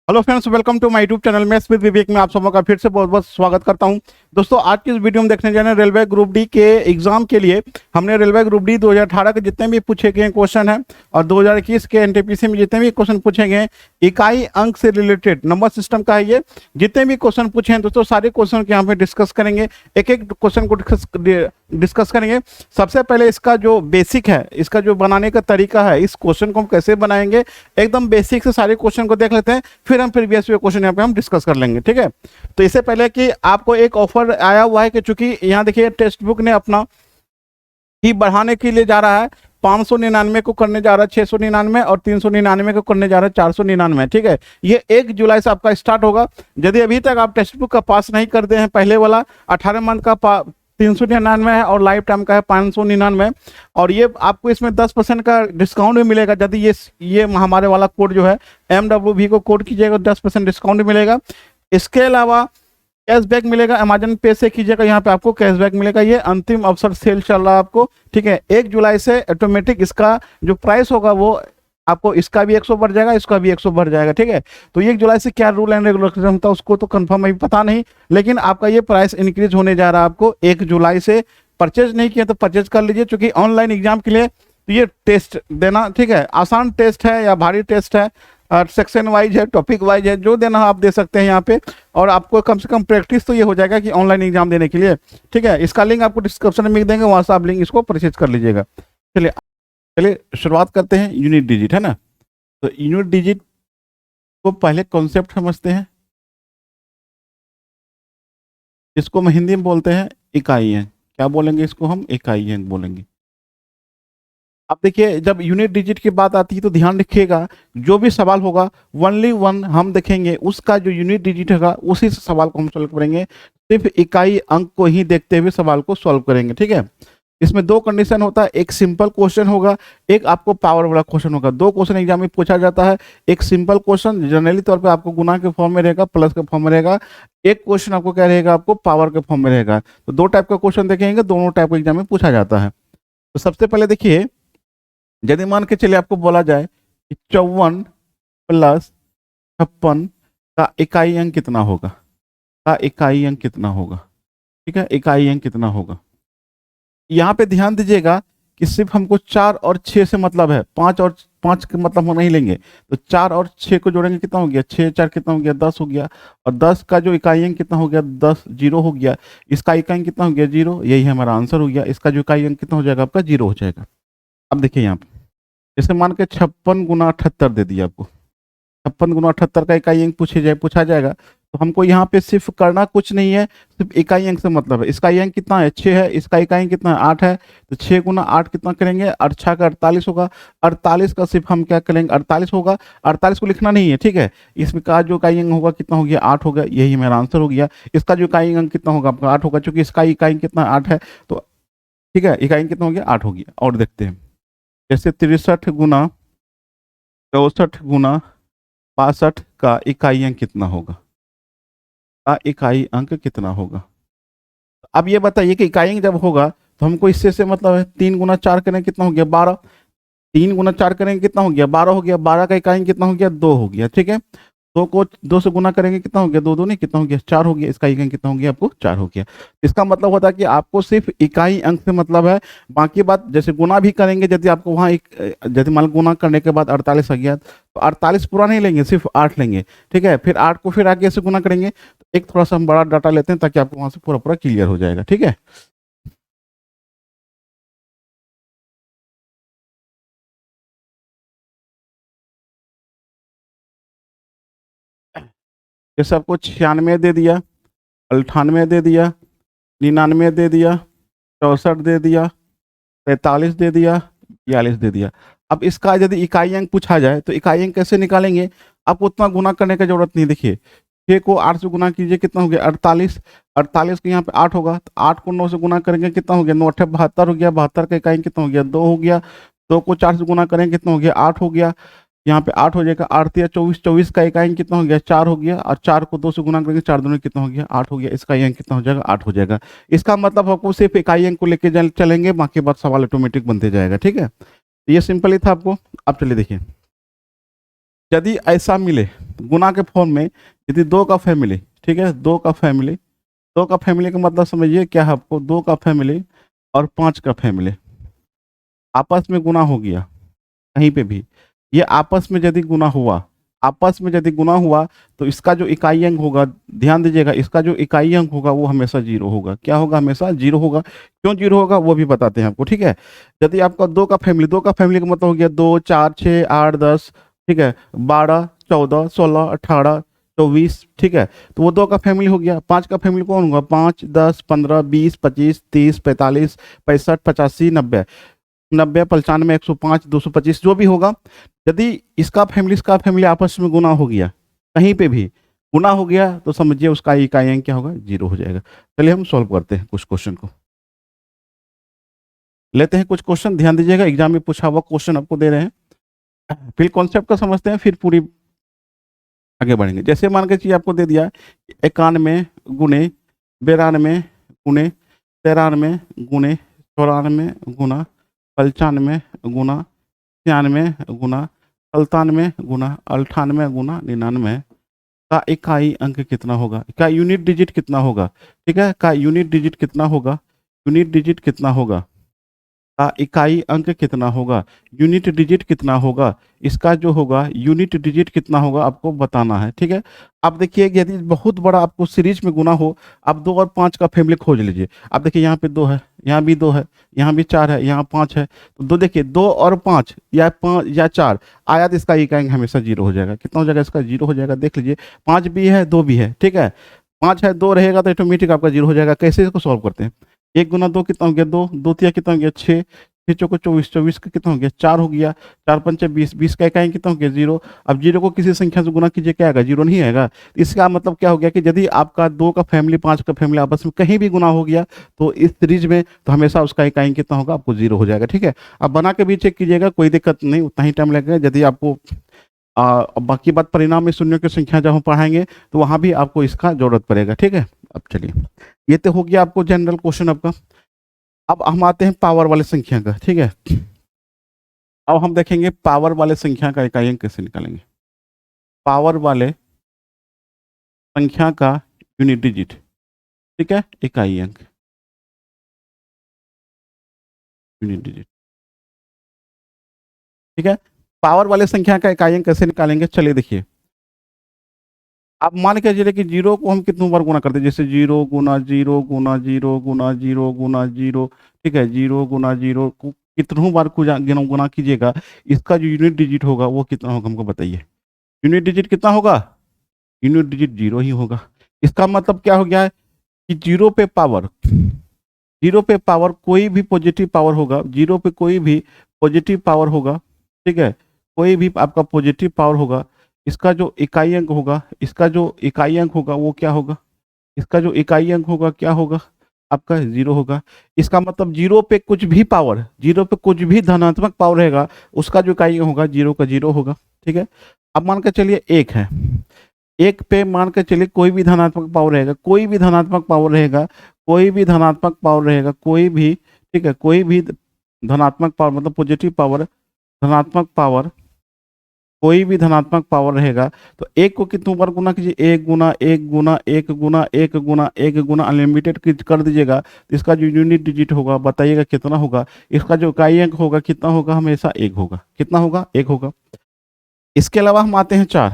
Hello friends, welcome to my YouTube channel में Smith Vivek में आप सबों का फिर से बहुत बहुत स्वागत करता हूं। दोस्तों, आज की इस वीडियो में देखने जा रहे हैं रेलवे ग्रुप डी के एग्जाम के लिए। हमने रेलवे ग्रुप डी 2018 के जितने भी पूछे गए क्वेश्चन हैं और 2021 के एनटीपीसी में जितने भी क्वेश्चन पूछे गए हैं, इकाई अंक से रिलेटेड नंबर सिस्टम का है ये। जितने भी क्वेश्चन पूछे हैं दोस्तों, सारे क्वेश्चन के यहाँ पे डिस्कस करेंगे, एक एक क्वेश्चन को डिस्कस करेंगे। सबसे पहले इसका जो बेसिक है, इसका जो बनाने का तरीका है, इस क्वेश्चन को हम कैसे बनाएंगे, एकदम बेसिक से सारे क्वेश्चन को देख लेते हैं, फिर हम प्रीवियस क्वेश्चन यहाँ पे हम डिस्कस कर लेंगे। ठीक है, तो इससे पहले कि आपको एक ऑफर आया हुआ है कि चूंकि यहाँ देखिए टेक्स्ट बुक ने अपना ही बढ़ाने के लिए जा रहा है, 599 को करने जा रहा है 699 और 399 को करने जा रहा है 499। ठीक है, ये 1 जुलाई से आपका स्टार्ट होगा। यदि अभी तक आप टेक्स्ट बुक का पास नहीं करते हैं, पहले वाला 18 मंथ का 399 है और लाइफ टाइम का है 599, और ये आपको इसमें 10% का डिस्काउंट भी मिलेगा। यदि ये हमारे वाला कोड जो है MWV को कोड कीजिएगा, 10% डिस्काउंट मिलेगा। इसके अलावा कैशबैक मिलेगा, अमेजन पे से कीजिएगा, यहाँ पे आपको कैशबैक मिलेगा। ये अंतिम अवसर सेल चल रहा है आपको। ठीक है, 1 जुलाई से ऑटोमेटिक इसका जो प्राइस होगा वो आपको, इसका भी 100 बढ़ जाएगा, इसका भी 100 बढ़ जाएगा। ठीक है, तो 1 जुलाई से क्या रूल एंड रेगुलेशन होता है उसको तो कंफर्म अभी पता नहीं, लेकिन आपका ये प्राइस इंक्रीज होने जा रहा है। आपको 1 जुलाई से परचेज नहीं किया तो परचेज कर लीजिए, क्योंकि ऑनलाइन एग्जाम के लिए तो ये टेस्ट देना, ठीक है, आसान टेस्ट है या भारी टेस्ट है, सेक्शन वाइज है, टॉपिक वाइज है, जो देना आप दे सकते हैं यहाँ पे, और आपको कम से कम प्रैक्टिस तो ये हो जाएगा कि ऑनलाइन एग्जाम देने के लिए। ठीक है, इसका लिंक आपको डिस्क्रिप्शन में मिल देंगे, वहाँ से आप लिंक इसको परचेज कर लीजिएगा। चलिए चलिए शुरुआत करते हैं। यूनिट डिजिट है ना, तो यूनिट डिजिट को पहले कॉन्सेप्ट समझते हैं, इसको हम हिंदी में बोलते हैं इकाई अंक। क्या बोलेंगे इसको हम? इकाई अंक बोलेंगे। अब देखिए, जब यूनिट डिजिट की बात आती है तो ध्यान रखिएगा, जो भी सवाल होगा ओनली वन हम देखेंगे, उसका जो यूनिट डिजिट होगा उसी से सवाल को हम सॉल्व करेंगे। सिर्फ इकाई अंक को ही देखते हुए सवाल को सॉल्व करेंगे। ठीक है, इसमें 2 कंडीशन होता है, एक सिंपल क्वेश्चन होगा, एक आपको पावर वाला क्वेश्चन होगा। 2 क्वेश्चन एग्जाम में पूछा जाता है। एक सिंपल क्वेश्चन जनरली तौर पे आपको गुना के फॉर्म में रहेगा, प्लस के फॉर्म में रहेगा। एक क्वेश्चन आपको क्या रहेगा, आपको पावर के फॉर्म में रहेगा। तो 2 टाइप का क्वेश्चन देखेंगे, दोनों टाइप का एग्जाम में पूछा जाता है। तो सबसे पहले देखिए, यदि मान के चलिए आपको बोला जाए कि 54 प्लस 56 का इकाई अंक कितना होगा, का इकाई अंक कितना होगा। ठीक है, इकाई अंक कितना होगा। यहाँ पे ध्यान दीजिएगा कि सिर्फ हमको 4 और 6 से मतलब है, 5 और 5 के मतलब हम नहीं लेंगे। तो 4 और 6 को जोड़ेंगे, कितना हो गया, 6 4 कितना हो गया, 10 हो गया। और 10 का जो इकाई अंक कितना हो गया, 10 जीरो हो गया। इसका इकाई अंक कितना हो गया, 0। यही हमारा आंसर हो गया। इसका जो इकाई अंक कितना हो जाएगा, आपका 0 हो जाएगा। अब देखिए यहाँ पे, जैसे मान के 56 गुना 78 दे दिया आपको, 56 गुना 78 का इकाई अंक पूछा जाएगा। तो हमको यहाँ पे सिर्फ करना कुछ नहीं है, सिर्फ इकाई अंक से मतलब है। इसका अंक कितना है, 6 है, इसका इकाई अंक कितना है, 8 है। तो 6 गुना 8 कितना करेंगे, 8 का 48 होगा। 48 का सिर्फ हम क्या करेंगे, 48 होगा। 48 को लिखना नहीं है, ठीक है। इसमें का जो इकाई अंक होगा कितना हो गया, 8 होगा। यही मेरा आंसर हो गया। इसका जो इकाई अंक कितना होगा, आपका 8 होगा, क्योंकि इसका इकाई अंक कितना 8 है। तो ठीक है, इकाई अंक कितना हो गया, 8 हो गया। और देखते हैं, जैसे 63 गुना 64 गुना 62 का इकाई अंक कितना होगा, का इकाई अंक कितना होगा। अब ये बताइए कि इकाई अंक जब होगा तो हमको इससे से मतलब है, 3 गुना 4 करें कितना हो गया, 12। 3 गुना 4 करेंगे कितना हो गया, 12 हो गया। 12 का इकाई अंक कितना हो गया, 2 हो गया। ठीक है, 2 को 2 से गुना करेंगे कितना हो गया, 2 2 नहीं कितना हो गया, 4 हो गया। इसका इकाई अंक कितना हो गया, आपको 4 हो गया। इसका मतलब होता है कि आपको सिर्फ इकाई अंक से मतलब है। बाकी बात जैसे गुना भी करेंगे, यदि आपको वहाँ एक, यदि मान गुना करने के बाद 48 आ गया, तो 48 पूरा नहीं लेंगे, सिर्फ 8 लेंगे। ठीक है, फिर 8 को फिर आगे से गुना करेंगे। तो एक थोड़ा सा हम बड़ा डाटा लेते हैं ताकि आपको वहाँ से पूरा पूरा क्लियर हो जाएगा। ठीक है, जैसे आपको 96 दे दिया, 98 दे दिया, 99 दे दिया, 64 दे दिया, 45 दे दिया, 42 दे दिया। अब इसका यदि इकाई अंक पूछा जाए तो इकाई अंक कैसे निकालेंगे, आपको उतना गुना करने की जरूरत नहीं। देखिए, 6 को 8 से गुना कीजिए, कितना हो गया, 48। 48 को यहाँ पे 8 होगा, तो 8 को 9 से गुना करेंगे, कितना हो गया, 9 8 72 हो गया। 72 का इकाई अंक कितना हो गया, 2 हो गया। 2 को 4 से गुना करेंगे, कितना हो गया, 8 हो गया। यहाँ पे 8 हो जाएगा। 8 या 24, 24 का इकाई अंक कितना हो गया, 4 हो गया। और 4 को 2 से गुना करेंगे, 4 दूनी कितना हो गया, 8 हो गया। इसका अंक कितना हो जाएगा, 8 हो जाएगा। इसका मतलब आपको सिर्फ इकाई अंक को लेके चलेंगे, बाकी बात सवाल ऑटोमेटिक बनते जाएगा। ठीक है, तो ये सिंपल ही था आपको। अब चलिए देखिए, यदि ऐसा मिले गुना के फॉर्म में, यदि दो का फैमिली, ठीक है, दो का फैमिली, दो का फैमिली का मतलब समझिए क्या है आपको, दो का फैमिली और पांच का फैमिली आपस में गुना हो गया कहीं पे भी, ये आपस में यदि गुना हुआ, आपस में यदि गुना हुआ तो इसका जो इकाई अंक होगा, ध्यान दीजिएगा, इसका जो इकाई अंक होगा वो हमेशा जीरो होगा। क्या होगा? हमेशा जीरो होगा। क्यों जीरो होगा वो भी बताते हैं आपको, ठीक है। यदि आपका दो का फैमिली, दो का फैमिली का मतलब हो गया 2 4 6 8 10, ठीक है, 12 14 16 18 24, ठीक है, तो वो दो का फैमिली हो गया। पांच का फैमिली कौन होगा? 5 10 15 20 25 30 45 65 85 90, 90 95 105 225 जो भी होगा। यदि इसका फैमिली आपस में गुना हो गया, कहीं पे भी गुना हो गया, तो समझिए उसका इकाई अंक क्या होगा? जीरो हो जाएगा। चलिए हम सॉल्व करते हैं कुछ क्वेश्चन को, लेते हैं कुछ क्वेश्चन। ध्यान दीजिएगा, एग्जाम में पूछा हुआ क्वेश्चन आपको दे रहे हैं, फिर कॉन्सेप्ट का समझते हैं, फिर पूरी आगे बढ़ेंगे। जैसे मान के चलिए आपको दे दिया 91 गुने 92 गुने 93 गुने 94 गुना 95 गुना 96 गुना 97 गुना 98 गुना 99 का इकाई अंक कितना होगा? का यूनिट डिजिट कितना होगा? ठीक है, का यूनिट डिजिट कितना होगा? यूनिट डिजिट कितना होगा? का इकाई अंक कितना होगा? यूनिट डिजिट कितना होगा? इसका जो होगा यूनिट डिजिट कितना होगा आपको बताना है, ठीक है। अब देखिए यदि बहुत बड़ा आपको सीरीज में गुना हो, आप 2 और 5 का फैमिली खोज लीजिए। अब देखिए यहाँ पे 2 है, यहाँ भी 2 है, यहाँ भी 4 है, यहाँ 5 है, तो दो देखिए 2 और 5 या 5 या 4 आया तो इसका इकाई अंक हमेशा जीरो हो जाएगा। कितना हो जाएगा? इसका जीरो हो जाएगा। देख लीजिए 5 भी है 2 भी है, ठीक है, 5 है 2 रहेगा तो ऑटोमेटिक आपका जीरो हो जाएगा। कैसे इसको सॉल्व करते हैं? 1 गुना 2 कितना हो गया? 2, 2 तिया कितना हो गया? 6, 6 चौको 24, 24 का कितना हो गया? 4 हो गया, 4 पंचे 20, 20 का इकाई कितना हो गया? जीरो। अब जीरो को किसी संख्या से गुना कीजिए, क्या आएगा? जीरो नहीं आएगा। इसका मतलब क्या हो गया कि यदि आपका 2 का फैमिली 5 का फैमिली आपस में कहीं भी गुना हो गया तो इस सीरीज में तो हमेशा उसका इकाई कितना होगा? आपको जीरो हो जाएगा, ठीक है। अब बना के भी चेक कीजिएगा, कोई दिक्कत नहीं, उतना ही टाइम लगेगा। यदि आपको बाकी बात परिणाम में शून्यों की संख्या जब हम पढ़ाएंगे तो वहां भी आपको इसका जरूरत पड़ेगा, ठीक है। अब चलिए, ये तो हो गया आपको जनरल क्वेश्चन आपका। अब हम आते हैं पावर वाले संख्या का, ठीक है। अब हम देखेंगे पावर वाले संख्या का इकाई अंक कैसे निकालेंगे। पावर वाले संख्या का यूनिट डिजिट, ठीक है, इकाई अंक, यूनिट डिजिट, ठीक है। पावर वाले संख्या का इकाई अंक कैसे निकालेंगे? चलिए देखिए, अब मान के चलिए कि जीरो को हम कितनी बार गुना करते हैं, जैसे 0 गुना 0 गुना 0 गुना 0 गुना 0, ठीक है, 0 गुना 0 को कितनों बार गुना कीजिएगा, इसका जो यूनिट डिजिट होगा वो कितना होगा? हमको बताइए। यूनिट डिजिट कितना होगा? यूनिट डिजिट जीरो ही होगा। इसका मतलब क्या हो गया है कि जीरो पे पावर, जीरो पे पावर कोई भी पॉजिटिव पावर होगा, जीरो पे कोई भी पॉजिटिव पावर होगा, ठीक है, कोई भी आपका पॉजिटिव पावर होगा, इसका जो इकाई अंक होगा, इसका जो इकाई अंक होगा वो क्या होगा? इसका जो इकाई अंक होगा क्या होगा? आपका जीरो होगा। इसका मतलब जीरो पे कुछ भी पावर, जीरो पे कुछ भी धनात्मक पावर रहेगा, उसका जो इकाई अंक होगा जीरो का जीरो होगा, ठीक है। अब मान के चलिए एक है, एक पे मान के चलिए कोई भी धनात्मक पावर रहेगा, कोई भी धनात्मक पावर रहेगा, कोई भी धनात्मक पावर रहेगा, कोई भी, ठीक है, कोई भी धनात्मक पावर मतलब पॉजिटिव पावर, धनात्मक पावर, कोई भी धनात्मक पावर रहेगा, तो एक को कितनों बार गुना कीजिए? एक गुना एक गुना एक गुना एक गुना एक गुना अनलिमिटेड कर दीजिएगा, तो इसका जो यूनिट डिजिट होगा बताइएगा कितना होगा? इसका जो इकाई अंक होगा कितना होगा? हमेशा एक होगा। कितना होगा? एक होगा। इसके अलावा हम आते हैं 4,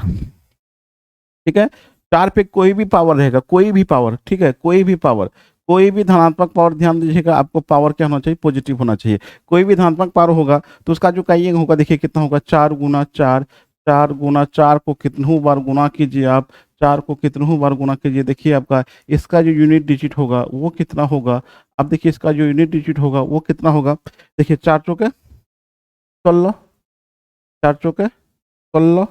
ठीक है। 4 पे कोई भी पावर रहेगा, कोई भी पावर, ठीक है, कोई भी पावर, कोई भी धनात्मक पावर, ध्यान दीजिएगा आपको पावर क्या होना चाहिए? पॉजिटिव होना चाहिए। कोई भी धनात्मक पावर होगा तो उसका जो इकाई अंक होगा देखिए कितना होगा? 4 गुना 4, 4 गुना 4 को कितनों बार गुना कीजिए आप, 4 को कितनों बार गुना कीजिए, देखिए आपका इसका जो यूनिट डिजिट होगा वो कितना होगा? अब देखिए इसका जो यूनिट डिजिट होगा वो कितना होगा? देखिए 4 चौके 16, 4 चौके 16।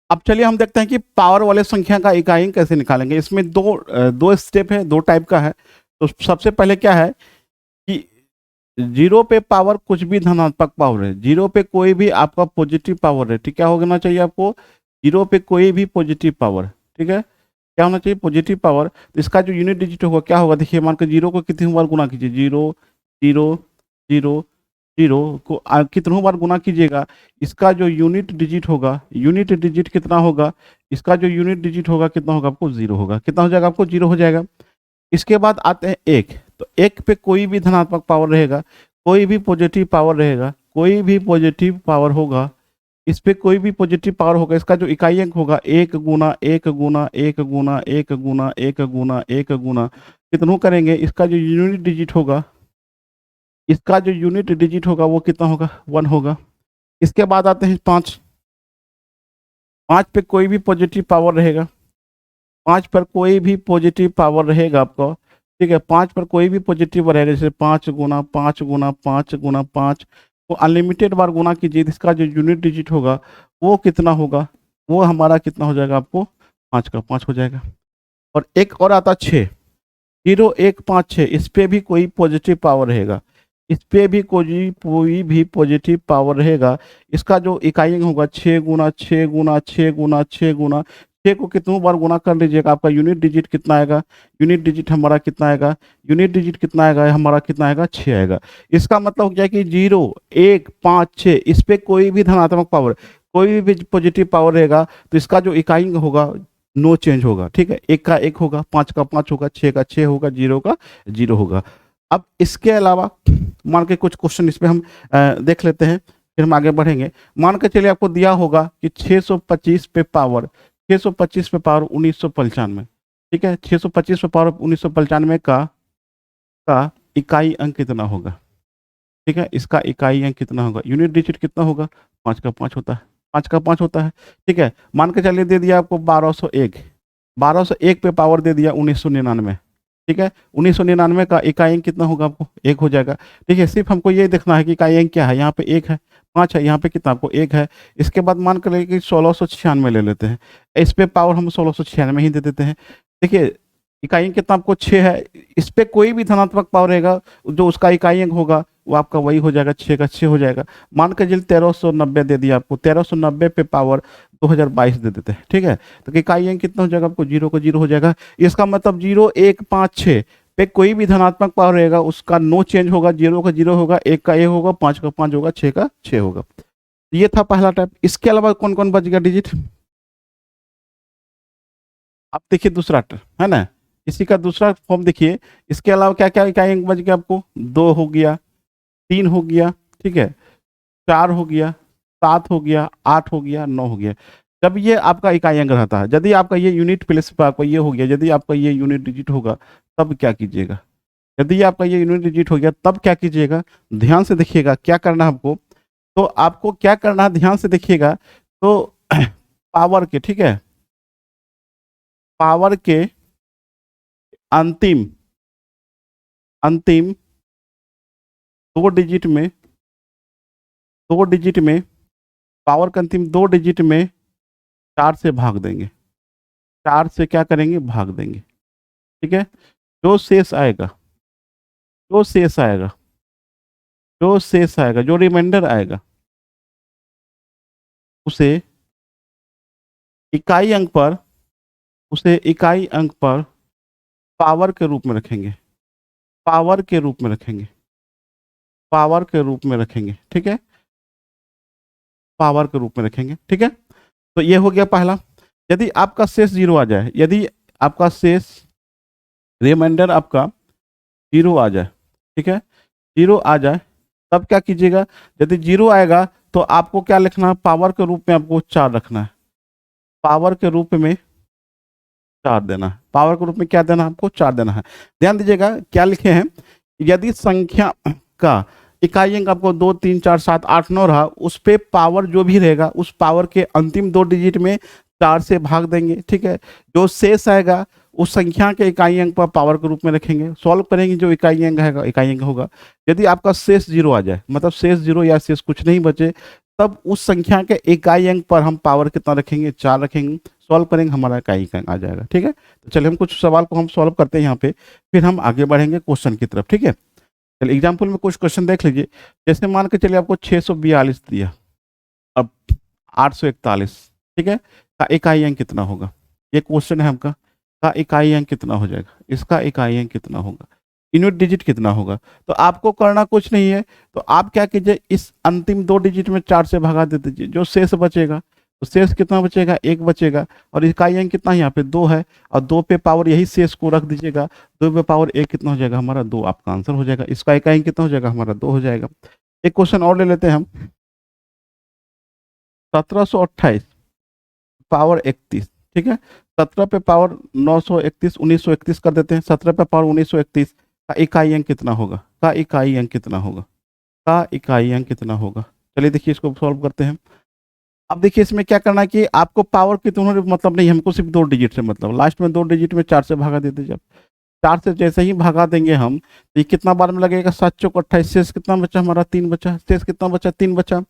अब चलिए हम देखते हैं कि पावर वाले संख्या का इकाई अंक कैसे निकालेंगे। इसमें दो स्टेप है, दो टाइप का है। तो सबसे पहले क्या है कि जीरो पे पावर कुछ भी धनात्मक पावर है, जीरो पे कोई भी आपका पॉजिटिव पावर है, ठीक, क्या होना चाहिए आपको? जीरो पे कोई भी पॉजिटिव पावर, ठीक है, क्या होना चाहिए? Positive power. तो इसका जो यूनिट डिजिट होगा क्या होगा? देखिए मान के जीरो को कितनी बार गुना कीजिए? 0 0 0 जीरो को कितनों बार गुना कीजिएगा, इसका जो यूनिट डिजिट होगा, यूनिट डिजिट कितना होगा, इसका जो यूनिट डिजिट होगा कितना होगा आपको, जीरो होगा। कितना हो जाएगा आपको, जीरो हो जाएगा। इसके बाद आते हैं एक, तो एक पे कोई भी धनात्मक पावर रहेगा, कोई भी पॉजिटिव पावर रहेगा, कोई भी पॉजिटिव पावर होगा, इस पे कोई भी पॉजिटिव पावर होगा, इसका जो इकाई अंक होगा, एक गुना एक गुना एक गुना एक गुना एक गुना एक गुना कितनों करेंगे, इसका जो यूनिट डिजिट होगा, इसका जो यूनिट डिजिट होगा वो कितना होगा, वन होगा। इसके बाद आते हैं पाँच, पाँच पे कोई भी पॉजिटिव पावर रहेगा, पाँच पर कोई भी पॉजिटिव पावर रहेगा आपको, ठीक है, पाँच पर कोई भी पॉजिटिव रहेगा, जैसे पाँच गुना पाँच गुना पाँच गुना पाँच, तो अनलिमिटेड बार गुना कीजिए, इसका जो यूनिट डिजिट होगा वो कितना होगा, वो हमारा कितना हो जाएगा आपको, पाँच का पाँच हो जाएगा। और एक और आता छः, जीरो एक पाँच छः, इस पर भी कोई पॉजिटिव पावर रहेगा, इस पे भी कोई भी पॉजिटिव पावर रहेगा, इसका जो इकाई अंक होगा, छः गुना छः गुना छः गुना छः गुना, छः को कितनों बार गुना कर लीजिएगा, आपका यूनिट डिजिट कितना आएगा, यूनिट डिजिट हमारा कितना आएगा, यूनिट डिजिट कितना आएगा हमारा, कितना आएगा, छः आएगा। इसका मतलब हो गया कि जीरो एक पाँच छः, इस पे कोई भी धनात्मक पावर, कोई भी पॉजिटिव पावर रहेगा, तो इसका जो इकाई अंक होगा नो चेंज होगा, ठीक है, एक का एक होगा, पाँच का पाँच होगा, छः का छः होगा, जीरो का जीरो होगा। अब इसके अलावा मान के कुछ क्वेश्चन इस पे हम देख लेते हैं, फिर हम आगे बढ़ेंगे। मान के चलिए आपको दिया होगा कि 625 पे पावर, 625 पे पावर 1995, ठीक है, 625 पे पावर 1995 का इकाई अंक कितना होगा, ठीक है, इसका इकाई अंक कितना होगा, यूनिट डिजिट कितना होगा, पाँच का पाँच होता है, पाँच का पाँच होता है, ठीक है। मान के चलिए दे दिया आपको 1201, 1201 पे पावर दे दिया 1999, ठीक है, 1999 का इकाई अंक कितना होगा आपको, एक हो जाएगा। ठीक है, सिर्फ हमको ये देखना है कि इकाई अंक क्या है, यहाँ पे एक है, पाँच है, यहाँ पे कितना आपको एक है। इसके बाद मान कर लेंगे कि 1696 ले लेते हैं, इस पे पावर हम 1696 ही दे देते हैं। देखिए इकाई अंक कितना आपको छः है, इस पे कोई भी धनात्मक पावर रहेगा, जो उसका इकाई अंक होगा वो आपका वही हो जाएगा, छः का छः हो जाएगा। मान कर चलिए 1390 दे दिया आपको, 1390 पे पावर 2022 दे देते हैं, ठीक है, तो इकाई अंक कितना हो जाएगा आपको, जीरो को जीरो हो जाएगा। इसका मतलब जीरो एक पाँच छः पे कोई भी धनात्मक पावर रहेगा उसका नो चेंज होगा, जीरो का जीरो होगा, एक का एक होगा, पाँच का पाँच होगा, छः का छः होगा। ये था पहला टाइप। इसके अलावा कौन कौन बच गया डिजिट, आप देखिए दूसरा है ना, इसी का दूसरा फॉर्म देखिए। इसके अलावा क्या क्या इकाई अंक बच गया आपको, दो हो गया, तीन हो गया, ठीक है, चार हो गया, सात हो गया, आठ हो गया, नौ हो गया। जब ये आपका इकाई अंक रहता है, यदि आपका ये यूनिट प्लेस पर आपका ये हो गया, यदि आपका ये यूनिट डिजिट होगा तब क्या कीजिएगा, यदि आपका ये यूनिट डिजिट हो गया तब क्या कीजिएगा, ध्यान से देखिएगा क्या करना है आपको। तो आपको क्या करना है, ध्यान से देखिएगा। तो पावर के, ठीक है, पावर के अंतिम अंतिम दो डिजिट में, दो डिजिट में, पावर के अंतिम दो डिजिट में चार से भाग देंगे, चार से क्या करेंगे, भाग देंगे, ठीक है। जो शेष आएगा, जो शेष आएगा, जो शेष आएगा, जो रिमाइंडर आएगा उसे इकाई अंक पर, उसे इकाई अंक पर पावर के रूप में रखेंगे, पावर के रूप में रखेंगे, पावर के रूप में रखेंगे, ठीक है, पावर के रूप में रखेंगे, ठीक है। तो ये हो गया पहला। यदि आपका शेष जीरो आ जाए, यदि आपका शेष रिमाइंडर आपका जीरो आ जाए, ठीक है, जीरो आ जाए, तब क्या कीजिएगा, यदि जीरो आएगा तो आपको क्या लिखना है, पावर के रूप में आपको चार रखना है, पावर के रूप में चार देना है, पावर के रूप में क्या देना है आपको, चार देना है। ध्यान दीजिएगा क्या लिखे हैं, यदि संख्या का इकाई अंक आपको दो तीन चार सात आठ नौ रहा, उस पे पावर जो भी रहेगा उस पावर के अंतिम दो डिजिट में चार से भाग देंगे, ठीक है। जो शेष आएगा उस संख्या के इकाई अंक पर पावर के रूप में रखेंगे, सॉल्व करेंगे, जो इकाई अंक है इकाई अंक होगा। यदि आपका शेष जीरो आ जाए, मतलब शेष जीरो या शेष कुछ नहीं बचे, तब उस संख्या के इकाई अंक पर हम पावर कितना रखेंगे, चार रखेंगे, सॉल्व करेंगे, हमारा इकाई अंक आ जाएगा, ठीक है। तो चलिए हम कुछ सवाल को हम सॉल्व करते हैं यहाँ पे, फिर हम आगे बढ़ेंगे क्वेश्चन की तरफ, ठीक है। चलिए एग्जाम्पल में कुछ क्वेश्चन देख लीजिए। जैसे मान के चलिए आपको 642 दिया, अब 841, ठीक है, का इकाई अंक कितना होगा, ये क्वेश्चन है आपका, का इकाई अंक कितना हो जाएगा, इसका इकाई अंक कितना होगा। यूनिट डिजिट कितना होगा। तो आपको करना कुछ नहीं है, तो आप क्या कीजिए, इस अंतिम 2 डिजिट में 4 से भगा दे दीजिए, जो शेष बचेगा, तो शेष कितना बचेगा, 1 बचेगा। और इकाई अंक कितना यहाँ पे 2 है, और 2 पे पावर यही शेष को रख दीजिएगा, 2 पे पावर 1 कितना हो जाएगा हमारा 2, आपका आंसर हो जाएगा। इसका इकाई अंक कितना हो जाएगा हमारा 2 हो जाएगा। एक क्वेश्चन और ले लेते हैं हम, 1728 पावर 31, ठीक है। 17 पे पावर 931, 1931 कर देते हैं। 17 पे पावर 1931 का इकाई अंक कितना होगा, का इकाई अंक कितना होगा, का इकाई अंक कितना होगा। चलिए देखिए इसको सॉल्व करते हैं। अब देखिए इसमें क्या करना है कि आपको पावर की दोनों मतलब नहीं, हमको सिर्फ 2 डिजिट से मतलब, लास्ट में 2 डिजिट में 4 से भागा दे दीजिए। 4 से जैसे ही भागा देंगे हम, तो ये कितना बार में लगेगा, 7 चौक 28, शेष कितना बचा हमारा 3 बचा, शेष कितना बचा 3 बचा।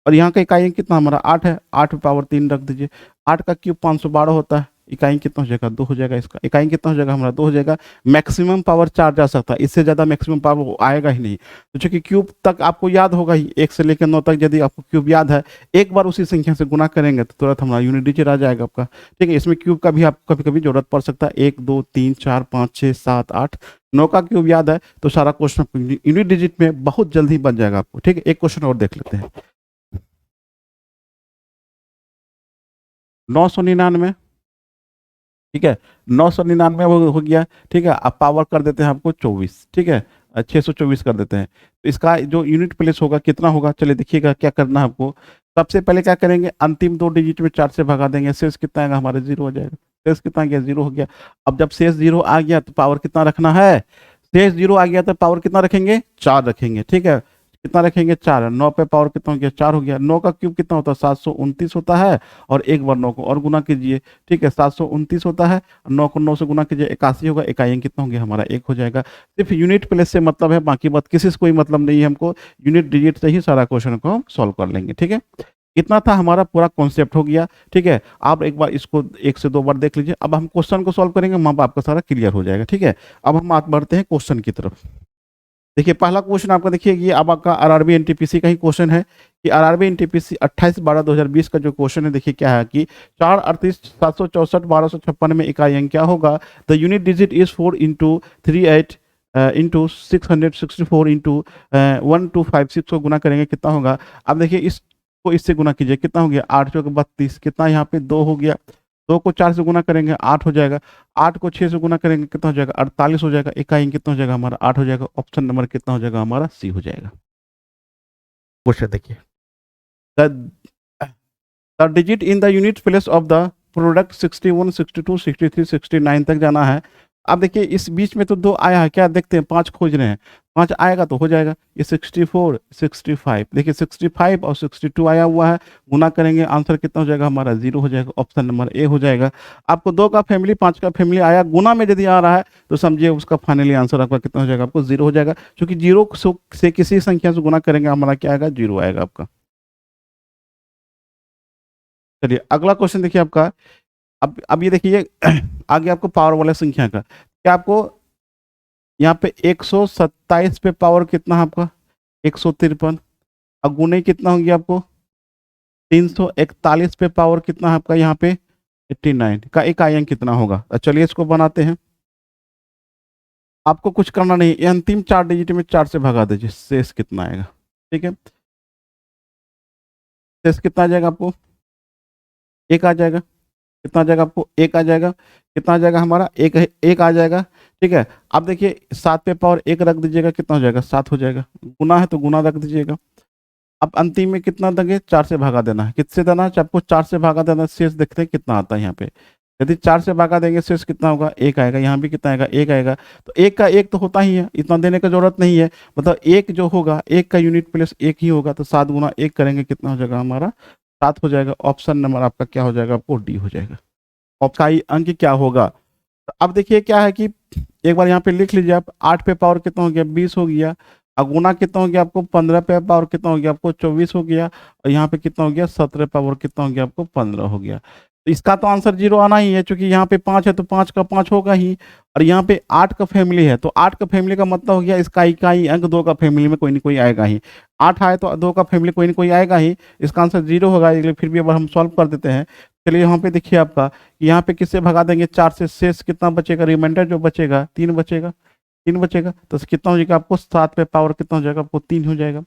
और यहाँ का इकाई अंक कितना हमारा 8 है, 8 पे पावर 3 रख दीजिए। 8 का क्यूब 512 होता है, इकाई अंक कितना हो जाएगा 2 हो जाएगा। इसका इकाई अंक कितना हो जाएगा हमारा 2 हो जाएगा। मैक्सिमम पावर 4 जा सकता है, इससे ज़्यादा मैक्सिमम पावर आएगा ही नहीं। तो चूंकि क्यूब तक आपको याद होगा ही, 1 से लेकर 9 तक यदि आपको क्यूब याद है, एक बार उसी संख्या से गुना करेंगे तो तुरंत हमारा यूनिट डिजिट आ जाएगा आपका। ठीक है, इसमें क्यूब का भी आपको कभी कभी जरूरत पड़ सकता है। 1 2 3 4 5 6 7 8 9 का क्यूब याद है तो सारा क्वेश्चन यूनिट डिजिट में बहुत जल्दी बन जाएगा आपको। ठीक है, एक क्वेश्चन और देख लेते हैं। 999, ठीक है, 999 हो गया। ठीक है, अब पावर कर देते हैं आपको 24, ठीक है, 624 कर देते हैं। तो इसका जो यूनिट प्लेस होगा कितना होगा, चलिए देखिएगा क्या करना है आपको। सबसे पहले क्या करेंगे, अंतिम 2 डिजिट में 4 से भगा देंगे, शेष कितना आएगा हमारा 0 हो जाएगा। शेष कितना गया 0 हो गया। अब जब शेष 0 आ गया तो पावर कितना रखना है, शेष 0 आ गया तो पावर कितना रखेंगे 4 रखेंगे। ठीक है, कितना रखेंगे 4, 9 पे पावर कितना हो गया 4 हो गया। 9 का क्यूब कितना होता है 729 होता है, और एक बार 9 को और गुना कीजिए। ठीक है, 729 होता है, 9 को 9 से गुना कीजिए 81 होगा। इकाई अंक कितना हो गया हमारा 1 हो जाएगा। सिर्फ यूनिट प्लेस से मतलब है, बाकी बात किसी से कोई मतलब नहीं है हमको। यूनिट डिजिट से ही सारा क्वेश्चन को हम सॉल्व कर लेंगे। ठीक है, इतना था हमारा पूरा कॉन्सेप्ट हो गया। ठीक है, आप एक बार इसको 1 से 2 बार देख लीजिए। अब हम क्वेश्चन को सॉल्व करेंगे, वहाँ पर आपका सारा क्लियर हो जाएगा। ठीक है, अब हम आगे बढ़ते हैं क्वेश्चन की तरफ। देखिए पहला क्वेश्चन आपका, देखिए ये अब आपका आरआरबी एनटीपीसी का ही क्वेश्चन है कि आरआरबी एनटीपीसी 28/12/2020 का जो क्वेश्चन है, देखिए क्या है कि 4 38 764 1256 में इकाई अंक क्या होगा। The unit digit is 4 into 38 into 664 into 1256 को गुना करेंगे कितना होगा। अब देखिए इसको इससे गुना कीजिए, कितना हो गया 8 चौक 32, कितना यहाँ पे 2 हो गया। 2 को 4 से गुना करेंगे 8 हो जाएगा। 8 को 6 से गुना करेंगे कितना हो जाएगा 48 हो जाएगा। इकाई अंक कितना हो जाएगा हमारा 8 हो जाएगा। ऑप्शन नंबर कितना हो जाएगा हमारा सी हो जाएगा। क्वेश्चन देखिए, the digit in the unit place of the product 61 62 63 69 तक जाना है। अब देखिए इस बीच में तो 2 आया है, क्या देखते हैं 5 खोज रहे हैं, 5 आएगा तो हो जाएगा। ये 64 65, देखिए 65 और 62 आया हुआ है, गुना करेंगे आंसर कितना हो जाएगा हमारा 0 हो जाएगा। ऑप्शन नंबर ए हो जाएगा। आपको 2 का फैमिली 5 का फैमिली आया, गुना में यदि आ रहा है तो समझिए उसका फाइनली आंसर आपका कितना हो जाएगा, आपको 0 हो जाएगा। क्योंकि 0 से किसी संख्या से गुना करेंगे हमारा क्या आएगा 0 आएगा आपका। चलिए अगला क्वेश्चन देखिए आपका। अब ये देखिए आगे आपको पावर वाला संख्या का क्या, आपको यहाँ पे 127 पे पावर कितना है आपका 153, और गुणे कितना हो गया आपको 341 पे पावर कितना है आपका यहाँ पे 89 का इकाई अंक कितना होगा। चलिए इसको बनाते हैं। आपको कुछ करना नहीं, ये अंतिम 4 डिजिट में 4 से भगा दीजिए, शेष कितना आएगा। ठीक है, शेष कितना आ जाएगा आपको 1 आ जाएगा। कितना आ जाएगा आपको 1 आ जाएगा। कितना आ जाएगा हमारा 1 आ जाएगा। ठीक है, अब देखिए 7 पे पावर 1 रख दीजिएगा, कितना हो जाएगा 7 हो जाएगा। गुना है तो गुना रख दीजिएगा। अब अंतिम में कितना देंगे 4 से भागा देना है। किससे देना है आपको 4 से भागा देना है। शेष देखते हैं कितना आता है यहाँ पे। यदि 4 से भागा देंगे शेष कितना होगा 1 आएगा। यहाँ भी कितना आएगा 1 आएगा। तो 1 का 1 तो होता ही है, इतना देने की जरूरत नहीं है। मतलब 1 जो होगा 1 का यूनिट प्लेस 1 ही होगा, तो 7 गुना 1 करेंगे कितना हो जाएगा हमारा 7 हो जाएगा। ऑप्शन नंबर आपका क्या हो जाएगा, आपको डी हो जाएगा। ऑप्शन अंक क्या होगा। तो अब देखिए क्या है कि एक बार यहाँ पे लिख लीजिए आप, 8 पे पावर कितना हो गया 20 हो गया, और गुना कितना हो गया आपको 15 पे पावर कितना हो गया आपको 24 हो गया, और यहाँ पे कितना हो गया 17 पावर कितना हो गया आपको 15 हो गया। तो इसका तो आंसर 0 आना ही है, क्योंकि यहाँ पे 5 है तो 5 का 5 होगा ही, और यहाँ पे 8 का फैमिली है तो 8 का फैमिली का मतलब हो गया इसका इकाई अंक 2 का फैमिली में कोई ना कोई आएगा ही। 8 आए तो 2 का फैमिली कोई ना कोई आएगा ही, इसका आंसर 0 होगा। इसलिए फिर भी अब हम सॉल्व कर देते हैं। चलिए यहाँ पे देखिए आपका, यहाँ पे किससे भगा देंगे 4 से, शेष कितना बचेगा, रिमाइंडर जो बचेगा 3 बचेगा। 3 बचेगा, तो कितना हो जाएगा आपको 7 पे पावर कितना हो जाएगा आपको 3 हो जाएगा।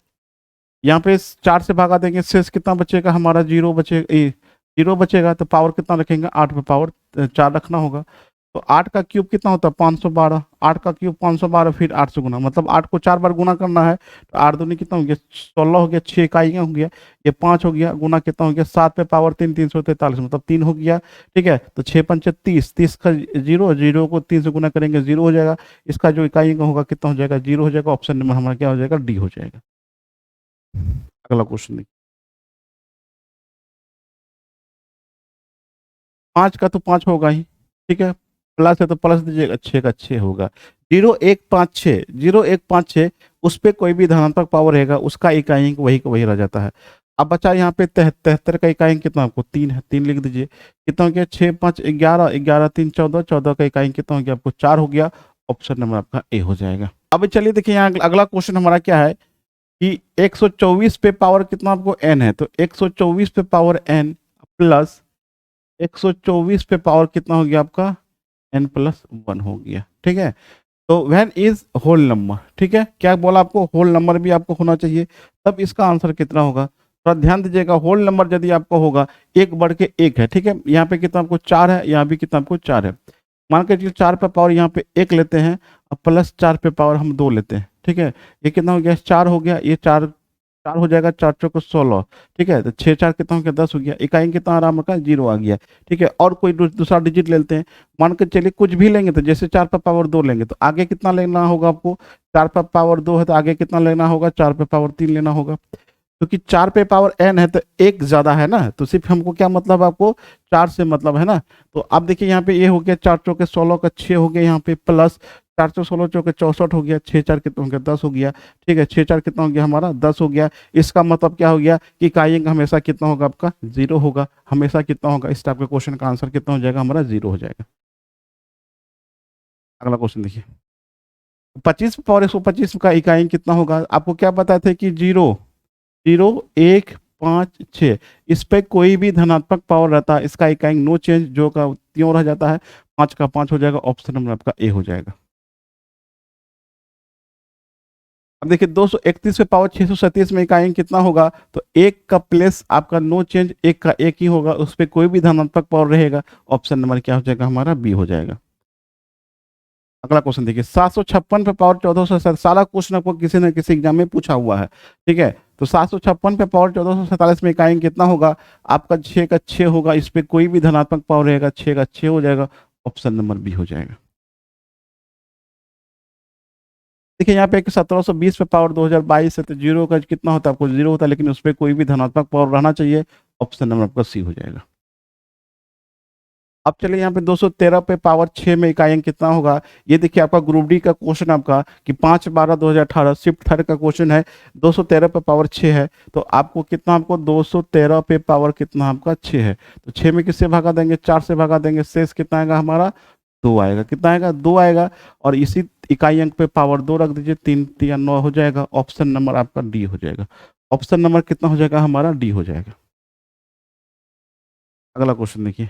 यहाँ पे 4 से भागा देंगे, शेष कितना बचेगा हमारा 0 बचेगा, 0 बचेगा, तो पावर कितना रखेंगे 8 पे पावर 4 रखना होगा। तो 8 का क्यूब कितना होता है 512, 8 का क्यूब 512, फिर 8 से गुना, मतलब 8 को 4 बार गुना करना है, तो 8 दूनी कितना हो गया 16 हो गया, 6 इकाइयाँ हो गया, ये 5 हो गया, गुना कितना हो गया 7 पे पावर 3, 343, मतलब 3 हो गया। ठीक है, तो 6 पंचे 30, 30 का 0, 0 को 3 से गुना करेंगे 0 हो जाएगा, इसका जो इकाई का होगा कितना हो जाएगा 0 हो जाएगा। ऑप्शन नंबर हमारा क्या हो जाएगा डी हो जाएगा। अगला क्वेश्चन देखिए, 5 का तो 5 होगा ही, ठीक है, प्लस है तो प्लस दीजिएगा, 6 का 6 होगा। 0156, 0156 उस पे कोई भी धनात्मक पावर रहेगा उसका इकाई अंक वही का वही रह जाता है। अब बचा यहाँ पे 73 का इकाई अंक कितना, आपको 3 है, 3 लिख दीजिए, कितना हो गया 6 5 11, 11 3 14, 14 का इकाई अंक कितना हो गया आपको 4 हो गया। ऑप्शन नंबर आपका ए हो जाएगा। अब चलिए देखिए यहाँ अगला क्वेश्चन हमारा क्या है कि 124 पे पावर कितना आपको n है, तो 124 पे पावर n प्लस 124 पे पावर कितना हो गया आपका n+1 हो गया। ठीक है, तो व्हेन इज होल नंबर, ठीक है, क्या बोला आपको होल नंबर भी आपको होना चाहिए, तब इसका आंसर कितना होगा। थोड़ा ध्यान दीजिएगा, होल नंबर यदि आपको होगा 1 बढ़ के 1 है, ठीक है, यहाँ पे कितना आपको 4 है, यहाँ भी कितना आपको 4 है, मान के चलिए 4 पे पावर यहाँ पे 1 लेते हैं और प्लस 4 पे पावर हम 2 लेते हैं। ठीक है, ये कितना हो गया 4 हो गया, ये 4 4 हो जाएगा, 4 चौको 16। ठीक है, तो 6 4 कितना हो गया 10 हो गया, इकाई कितना आराम का 0 आ गया। ठीक है, और कोई दूसरा डिजिट लेते हैं, मान के चलिए कुछ भी लेंगे, तो जैसे 4 पे पावर 2 लेंगे तो आगे कितना लेना होगा आपको, 4 पे पावर 2 है तो आगे कितना लेना होगा 4 पे पावर 3 लेना होगा, क्योंकि 4 पे पावर n है तो एक ज्यादा है ना, तो सिर्फ हमको क्या मतलब आपको 4 से मतलब है ना। तो अब देखिए यहाँ पे ये हो गया 4 चौके 16 का 6 हो गया, यहाँ पे प्लस 4 चौ 16 चौके 64 हो गया, 6 4 कितना हो गया 10 हो गया। ठीक है, 6 4 कितना हो गया हमारा 10 हो गया। इसका मतलब क्या हो गया कि इकाई अंक हमेशा कितना होगा आपका 0 होगा, हमेशा कितना होगा, इस टाइप के क्वेश्चन का आंसर कितना हो जाएगा हमारा 0 हो जाएगा। अगला क्वेश्चन देखिए, 25 पावर 125 का इकाई अंक कितना होगा, आपको क्या बताए थे कि 0 0 1 5 6, इस पे कोई भी धनात्मक पावर रहता है इसका इकाई नो चेंज, जो का त्यों रह जाता है, 5 का 5 हो जाएगा। ऑप्शन नंबर आपका ए हो जाएगा। अब देखिए 231 पे पावर 637 में इकाई अंक कितना होगा, तो एक का प्लेस आपका नो चेंज, एक का एक ही होगा, उस पर कोई भी धनात्मक पावर रहेगा। ऑप्शन नंबर क्या हो जाएगा हमारा बी हो जाएगा। अगला क्वेश्चन देखिए, 756 पे पावर 1447, सारा क्वेश्चन आपको किसी न किसी एग्जाम में पूछा हुआ है। ठीक है, तो 756 पे पावर 1447 में इकाई कितना होगा, आपका 6 का 6 होगा, इस पे कोई भी धनात्मक पावर रहेगा, 6 का 6 हो जाएगा। ऑप्शन नंबर बी हो जाएगा। देखिए यहाँ पे 1720 पे पावर 2022 है, तो जीरो का कितना होता है आपको 0 होता है, लेकिन उस पर कोई भी धनात्मक पावर रहना चाहिए। ऑप्शन नंबर आपका सी हो जाएगा। अब चलिए यहाँ पे 213 पे पावर 6 में इकाई अंक कितना होगा, ये देखिए आपका ग्रुप डी का क्वेश्चन आपका कि 5/12/2018 शिफ्ट थर्ड का क्वेश्चन है, 213 पे पावर 6 है, तो आपको कितना, आपको 213 पे पावर कितना आपका 6 है, तो 6 में किससे भागा देंगे 4 से भागा देंगे, शेष कितना आएगा हमारा 2 आएगा, कितना आएगा 2 आएगा, और इसी इकाई अंक पे पावर 2 रख दीजिए, 3 3 9 हो जाएगा। ऑप्शन नंबर आपका डी हो जाएगा। ऑप्शन नंबर कितना हो जाएगा हमारा डी हो जाएगा। अगला क्वेश्चन देखिए,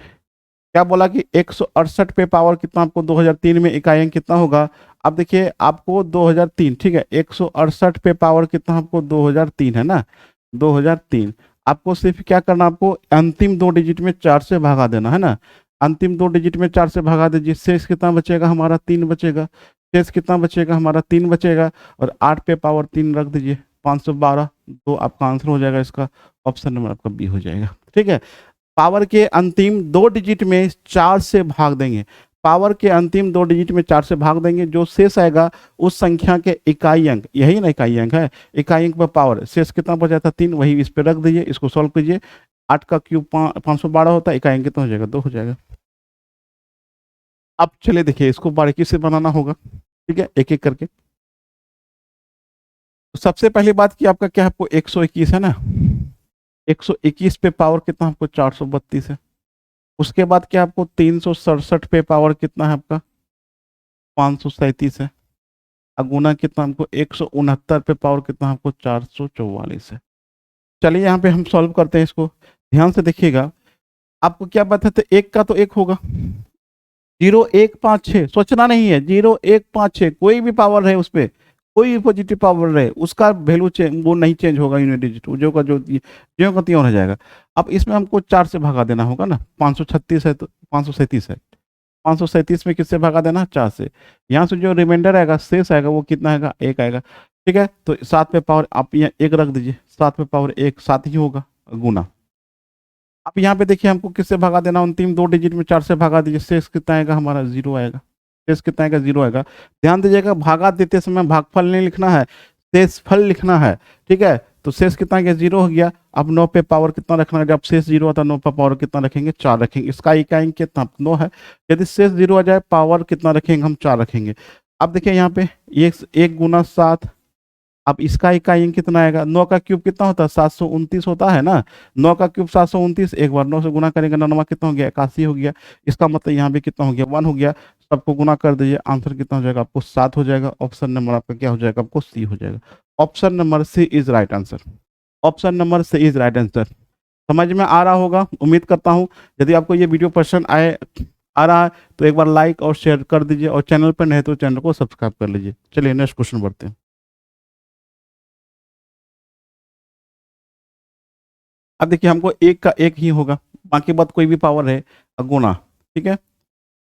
क्या बोला कि 168 पे पावर कितना आपको 2003 में इकाई अंक कितना होगा। अब देखिए आपको 2003, ठीक है, 168 पे पावर कितना आपको 2003 है ना, 2003, आपको सिर्फ क्या करना, आपको अंतिम 2 डिजिट में 4 से भागा देना है ना, अंतिम 2 डिजिट में 4 से भागा दीजिए, शेष कितना बचेगा हमारा 3 बचेगा, शेष कितना बचेगा हमारा 3 बचेगा, और 8 पे पावर 3 रख दीजिए, 512, तो आपका आंसर हो जाएगा इसका। ऑप्शन नंबर आपका बी हो जाएगा। ठीक है, पावर के अंतिम 2 डिजिट में 4 से भाग देंगे, पावर के अंतिम 2 डिजिट में 4 से भाग देंगे, जो शेष आएगा उस संख्या के इकाई अंक, यही ना इकाई अंक है, इकाई अंक पर पावर शेष कितना बचा था 3, वही इस पे रख दीजिए, इसको सॉल्व कीजिए, 8 का क्यूब 512 होता है, इकाई अंक कितना हो जाएगा 2 हो जाएगा। अब चलिए देखिए इसको बारीकी से बनाना होगा, ठीक है, एक एक करके। तो सबसे पहली बात की आपका क्या है, आपको 121 है ना, 121 पे पावर कितना आपको 432 है, उसके बाद क्या आपको 367 पे पावर कितना है आपका 537 है, अगुना कितना हमको 169 पे पावर कितना हमको 444 है। चलिए यहाँ पे हम सॉल्व करते हैं इसको, ध्यान से देखिएगा, आपको क्या बताते एक का तो एक होगा, 0 1 5 6 सोचना नहीं है, 0 1 5 6 कोई भी पावर है उस पे, कोई भी पॉजिटिव पावर रहे उसका वैल्यू वो नहीं चेंज होगा, यूनिट डिजिट जो का जो का त्यों रह जाएगा। अब इसमें हमको 4 से भगा देना होगा ना, 536 है तो 537 है, 537 में किससे भगा देना, 4 से। यहाँ से जो रिमाइंडर आएगा, शेष आएगा, वो कितना आएगा, 1 आएगा। ठीक है, तो 7 पे पावर आप यहाँ 1 रख दीजिए, 7 पे पावर 1 7 ही होगा गुना। अब यहाँ पे देखिए हमको किससे भगा देना, अंतिम 2 डिजिट में 4 से भगा दीजिए, शेष कितना आएगा हमारा, 0 आएगा। शेष कितना आएगा, 0 आएगा। ध्यान दीजिएगा, भागा देते समय भागफल नहीं लिखना है, शेषफल लिखना है। ठीक है, तो शेष कितना गया, 0 हो गया। अब 9 पे पावर कितना रखना है, जब शेष 0 आता है 9 पे पावर कितना रखेंगे, 4 रखेंगे। इसका इकाई कितना 9 है, यदि शेष 0 आ जाए पावर कितना रखेंगे हम, 4 रखेंगे। अब देखिए यहाँ पे 1 गुना 7, अब इसका इकाई कितना आएगा, 9 का क्यूब कितना होता है, 729 होता है ना, 9 का क्यूब 729, एक बार 9 से गुना करेंगे, 9 कितना हो गया, 81 हो गया। इसका मतलब यहाँ भी कितना हो गया, 1 हो गया। सबको गुना कर दीजिए, आंसर कितना हो जाएगा आपको, 7 हो जाएगा। ऑप्शन नंबर आपका क्या हो जाएगा, आपको सी हो जाएगा। Option number C is right answer. Option number C is right answer. समझ में आ रहा होगा, उम्मीद करता हूँ। यदि आपको ये वीडियो पसंद आ रहा है तो एक बार लाइक और शेयर कर दीजिए, और चैनल पर नहीं तो चैनल को सब्सक्राइब कर लीजिए। चलिए नेक्स्ट क्वेश्चन बढ़ते हैं। अब देखिए हमको 1 का 1 ही होगा, बाकी बात कोई भी पावर है गुना। ठीक है,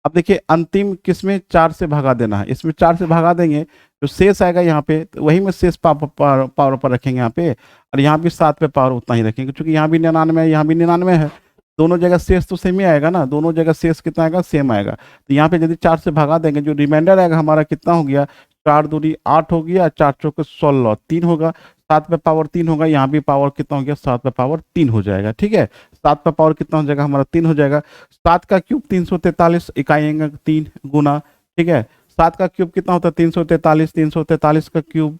अब देखिए अंतिम किसमें 4 से भगा देना है, इसमें 4 से भगा देंगे जो शेष आएगा यहाँ पे, तो वही में शेष पावर पर रखेंगे यहाँ पे, और यहाँ भी 7 पे पावर उतना ही रखेंगे, क्योंकि यहाँ भी 99 है, यहाँ भी 99 है, दोनों जगह शेष तो सेम ही आएगा ना, दोनों जगह शेष कितना आएगा, सेम आएगा। तो यहाँ पे यदि 4 से भगा देंगे, जो रिमाइंडर आएगा हमारा कितना हो गया, 4 दूनी 8 हो गया, 4 चौके 16, 3 होगा, 7 पे पावर 3 होगा, यहाँ भी पावर कितना हो गया, 7 पे पावर 3 हो जाएगा। ठीक है, 7 पे पावर कितना हो जाएगा हमारा, 3 हो जाएगा। 7 का क्यूब 343, इकाई 3 गुना। ठीक है, 7 का क्यूब कितना होता है, 343, 343 का क्यूब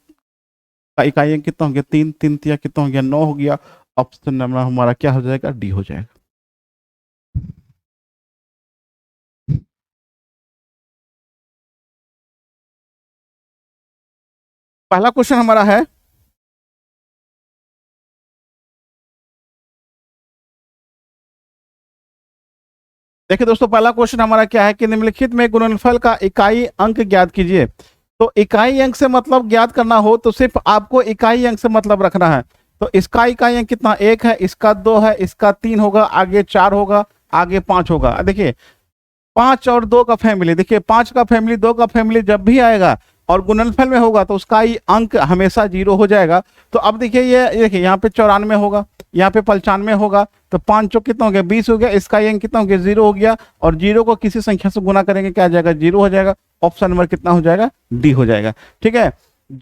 का इकाई कितना हो गया, 3 3 तिया कितना हो गया, 9 हो गया। ऑप्शन नंबर हमारा क्या हो जाएगा, डी हो जाएगा। पहला क्वेश्चन हमारा है, देखिए दोस्तों, पहला क्वेश्चन हमारा क्या है कि निम्नलिखित में गुणनफल का इकाई अंक ज्ञात कीजिए। तो इकाई अंक से मतलब ज्ञात करना हो तो सिर्फ आपको इकाई अंक से मतलब रखना है। तो इसका इकाई अंक कितना, 1 है, इसका 2 है, इसका 3 होगा, आगे 4 होगा, आगे 5 होगा। देखिए 5 और 2 का फैमिली, देखिए 5 का फैमिली 2 का फैमिली जब भी आएगा और गुणनफल में होगा तो उसका ही अंक हमेशा 0 हो जाएगा। तो अब देखिए ये देखिए यहाँ पे 94 होगा, यहाँ पे 95 होगा, तो 5 चौक कितना हो गया, 20 हो गया, इसका ये अंक कितना हो गया, 0 हो गया, और 0 को किसी संख्या से गुना करेंगे क्या आ जाएगा, 0 हो जाएगा। ऑप्शन नंबर कितना हो जाएगा, डी हो जाएगा। ठीक है,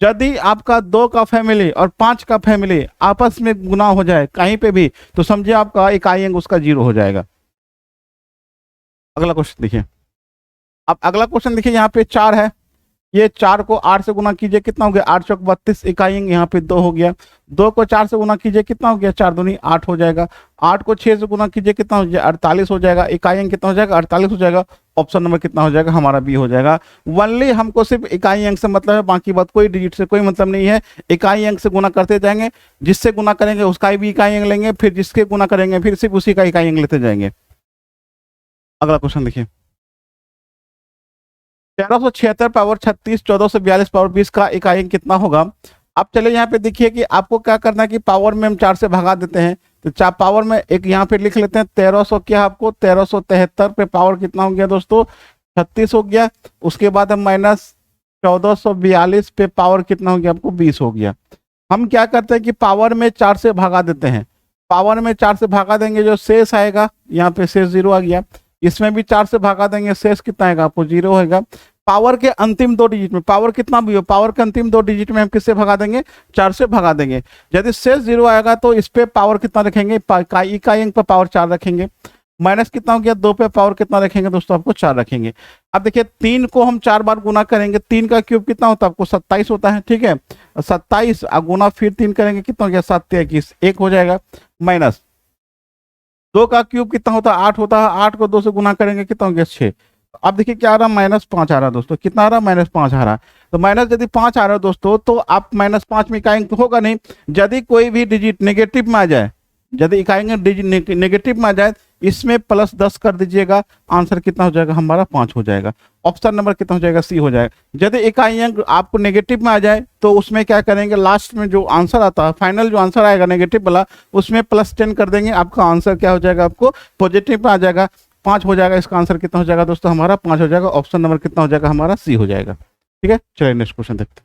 यदि आपका 2 का फैमिली और 5 का फैमिली आपस में गुना हो जाए कहीं पे भी, तो समझिए आपका इकाई अंक उसका 0 हो जाएगा। अगला क्वेश्चन देखिए, अब अगला क्वेश्चन देखिए, यहाँ पे 4 है, ये 4 को 8 से गुना कीजिए, कितना हो गया, 8 चौक 32, इकाई यहाँ पे 2 हो गया। 2 को 4 से गुना कीजिए, कितना हो गया, 4 दूनी 8 हो जाएगा। 8 को 6 से गुना कीजिए, कितना हो जाएगा, 48 हो जाएगा। इकाई कितना हो जाएगा, 48 हो जाएगा। ऑप्शन नंबर कितना हो जाएगा, हमारा बी हो जाएगा। वनली हमको सिर्फ इकाई अंक से मतलब है, बाकी बात कोई डिजिट से कोई मतलब नहीं है। इकाई अंक से गुना करते जाएंगे, जिससे गुना करेंगे उसका भी इकाई अंक लेंगे, फिर जिसके गुना करेंगे फिर सिर्फ उसी का इकाई अंक लेते जाएंगे। अगला क्वेश्चन देखिए, 1376 पावर 36, 1442 पावर 20 का इकाई अंक कितना होगा। अब चले यहाँ पे देखिए कि आपको क्या करना है कि पावर में हम 4 से भगा देते हैं, तो 4 पावर में एक यहाँ पे लिख लेते हैं 1300, क्या आपको 1373 पे पावर कितना हो गया दोस्तों, 36 हो गया। उसके बाद हम माइनस 1442 पे पावर कितना हो गया, आपको 20 हो गया। हम क्या करते हैं कि पावर में 4 से भगा देते हैं, पावर में 4 से भगा देंगे, जो शेष आएगा यहाँ पे शेष 0 आ गया, इसमें भी 4 से भगा देंगे, शेष कितना आएगा आपको 0 होगा। पावर के अंतिम 2 डिजिट में, पावर कितना भी हो, पावर के अंतिम 2 डिजिट में हम किससे भगा देंगे, 4 से भगा देंगे। यदि शेष 0 आएगा तो इस पे पावर कितना रखेंगे, इकाई अंक पर पावर 4 रखेंगे। माइनस कितना हो गया, 2 पे पावर कितना रखेंगे दोस्तों, आपको 4 रखेंगे। अब देखिए 3 को हम 4 बार गुना करेंगे, 3 का क्यूब कितना होता है आपको 27 होता है। ठीक है, 27 गुना फिर 3 करेंगे, कितना हो गया 7 21, 1 हो जाएगा। माइनस 2 का क्यूब कितना होता है 8 होता है, 8 को 2 से गुना करेंगे, कितना हो गया 6। अब देखिए क्या आ रहा है, -5 आ रहा है दोस्तों, कितना आ रहा है, -5 आ रहा है। तो माइनस यदि 5 आ रहा है दोस्तों, तो आप -5 में इकाई अंक होगा नहीं। यदि कोई भी डिजिट नेगेटिव में आ जाए, यदि इकाई अंक डिजिट नेगेटिव में आ जाए इसमें +10 कर दीजिएगा, आंसर कितना हो जाएगा हमारा 5 हो जाएगा। ऑप्शन नंबर कितना हो जाएगा सी हो जाएगा। यदि इकाई अंक आपको नेगेटिव में आ जाए तो उसमें क्या करेंगे, लास्ट में जो आंसर आता है, फाइनल जो आंसर आएगा नेगेटिव वाला, उसमें +10 कर देंगे, आपका आंसर क्या हो जाएगा, आपको पॉजिटिव में आ जाएगा, 5 हो जाएगा। इसका आंसर कितना हो जाएगा दोस्तों हमारा 5 हो जाएगा। ऑप्शन नंबर कितना हो जाएगा हमारा सी हो जाएगा। ठीक है, चलिए नेक्स्ट क्वेश्चन देखते हैं।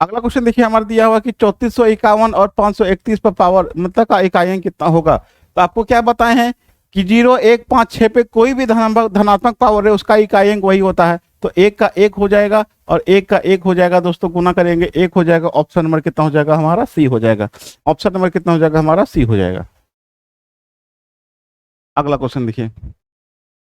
अगला क्वेश्चन देखिए हमारा दिया हुआ कि 3451 और 531 पर पावर मतलब का इकाई अंक कितना होगा। तो आपको क्या बताए हैं कि 0 1 5 6 पे कोई भी धनात्मक पावर है उसका इकाई अंक वही होता है। तो 1 का 1 हो जाएगा और 1 का 1 हो जाएगा दोस्तों, गुना करेंगे 1 हो जाएगा। ऑप्शन नंबर कितना हो जाएगा हमारा सी हो जाएगा। ऑप्शन नंबर कितना हो जाएगा हमारा सी हो जाएगा। अगला क्वेश्चन देखिए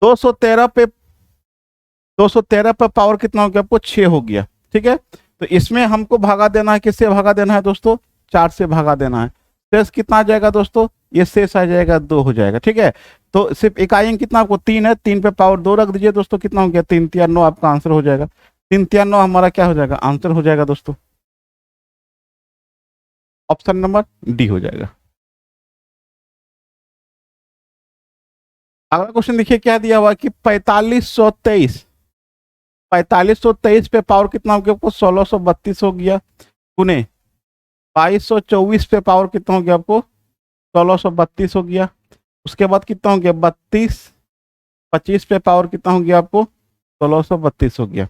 213 पे 213 पर पावर कितना हो गया आपको 6 हो गया। ठीक है, तो इसमें हमको भागा देना है, किससे भागा देना है दोस्तों, 4 से भागा देना है। शेष कितना आ जाएगा दोस्तों, ये शेष आ जाएगा 2 हो जाएगा। ठीक है, तो सिर्फ इकाई अंक कितना आपको 3 है, 3 पे पावर 2 रख दीजिए दोस्तों, कितना हो गया 3 3 9 आपका आंसर हो जाएगा। 3 3 9 हमारा क्या हो जाएगा आंसर हो जाएगा दोस्तों। ऑप्शन नंबर डी हो जाएगा। अगला क्वेश्चन देखिए क्या दिया हुआ कि 4523 पे पावर कितना हो गया आपको 1632 हो गया, पुणे 2224 पे पावर कितना हो गया आपको 1632 हो गया। उसके बाद कितना हो गया 25 पे पावर कितना हो गया आपको 1632 हो गया।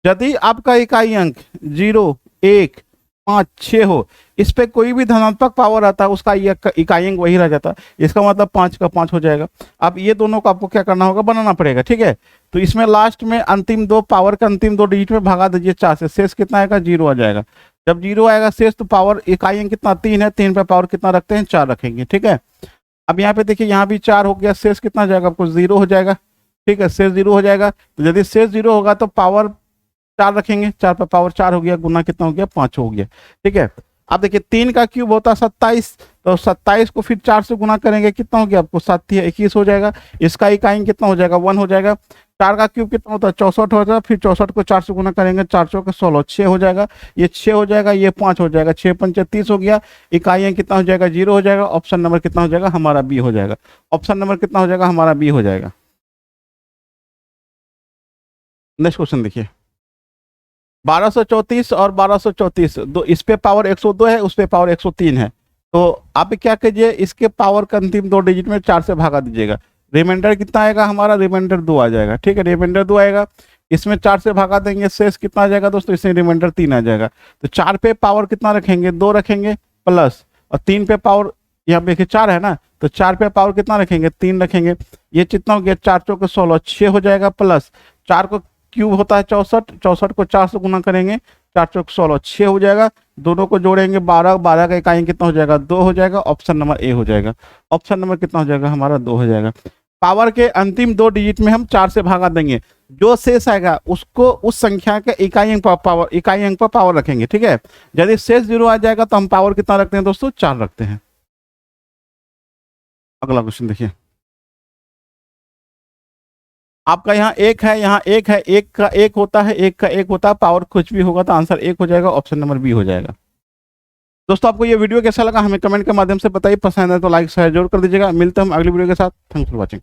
यदि आपका इकाई अंक 0 1 5 6 हो, इस पे कोई भी धनात्मक पावर आता है उसका इकाई अंक वही रह जाता है, इसका मतलब 5 का 5 हो जाएगा। अब ये दोनों को आपको क्या करना होगा, बनाना पड़ेगा। ठीक है, तो इसमें लास्ट में अंतिम दो पावर का अंतिम 2 डिजिट में भागा दीजिए 4 से, शेष कितना आएगा 0 आ जाएगा। जब 0 आएगा शेष तो पावर इकाई अंक कितना 3 है, 3 पे पावर कितना रखते हैं 4 रखेंगे। ठीक है, अब यहाँ पे देखिए यहाँ भी 4 हो गया, शेष कितना आ जाएगा आपको 0 हो जाएगा। ठीक है, शेष 0 हो जाएगा। तो यदि शेष 0 होगा तो पावर 4 रखेंगे, 4 पर पावर 4 हो गया, गुना कितना हो गया 5 हो गया। ठीक है, अब देखिए 3 का क्यूब होता है 27, तो 27 को फिर 4 से गुना करेंगे, कितना हो गया आपको 7 21 हो जाएगा। इसका इकाई कितना हो जाएगा 1 हो जाएगा। 4 का क्यूब कितना होता है 64 होता है, फिर 64 को 4 से गुना करेंगे, 4 4 16 6 हो जाएगा, ये 6 हो जाएगा, ये 5 हो जाएगा, 6 5 30 हो गया। इकाई कितना हो जाएगा 0 हो जाएगा। ऑप्शन नंबर कितना हो जाएगा हमारा बी हो जाएगा। ऑप्शन नंबर कितना हो जाएगा हमारा बी हो जाएगा। नेक्स्ट क्वेश्चन देखिए 1234 और 1234 दो, इस पे पावर 102 है, उस पे पावर 103 है। तो आप क्या कीजिए, इसके पावर का अंतिम 2 डिजिट में 4 से भागा दीजिएगा, रिमाइंडर कितना आएगा हमारा, रिमाइंडर 2 आ जाएगा। ठीक है, रिमाइंडर 2 आएगा, इसमें 4 से भागा देंगे, शेष कितना आ जाएगा दोस्तों, इसमें रिमाइंडर 3 आ जाएगा। तो 4 पे पावर कितना रखेंगे 2 रखेंगे प्लस, और 3 पे पावर यहाँ पे देखिए 4 है ना, तो 4 पे पावर कितना रखेंगे 3 रखेंगे, ये कितना हो गया 4 4 16 6 हो जाएगा, प्लस 4 को क्यूब होता है 64, 64 को 4 से गुना करेंगे, 4 4 16 6 हो जाएगा। दोनों को जोड़ेंगे 12, 12 का इकाई कितना हो जाएगा 2 हो जाएगा। ऑप्शन नंबर ए हो जाएगा। ऑप्शन नंबर कितना हो जाएगा हमारा 2 हो जाएगा। पावर के अंतिम 2 डिजिट में हम 4 से भागा देंगे, जो शेष आएगा उसको उस संख्या के इकाई अंक पर पावर रखेंगे। ठीक है, यदि शेष 0 आ जाएगा तो हम पावर कितना रखते हैं दोस्तों 4 रखते हैं। अगला क्वेश्चन देखिए, आपका यहाँ 1 है, यहाँ 1 है, 1 का 1 होता है, 1 का 1 होता है, पावर कुछ भी होगा तो आंसर 1 हो जाएगा। ऑप्शन नंबर बी हो जाएगा। दोस्तों आपको ये वीडियो कैसा लगा हमें कमेंट के माध्यम से बताइए, पसंद है तो लाइक शेयर जरूर कर दीजिएगा। मिलते हैं हम अगली वीडियो के साथ। Thanks for watching.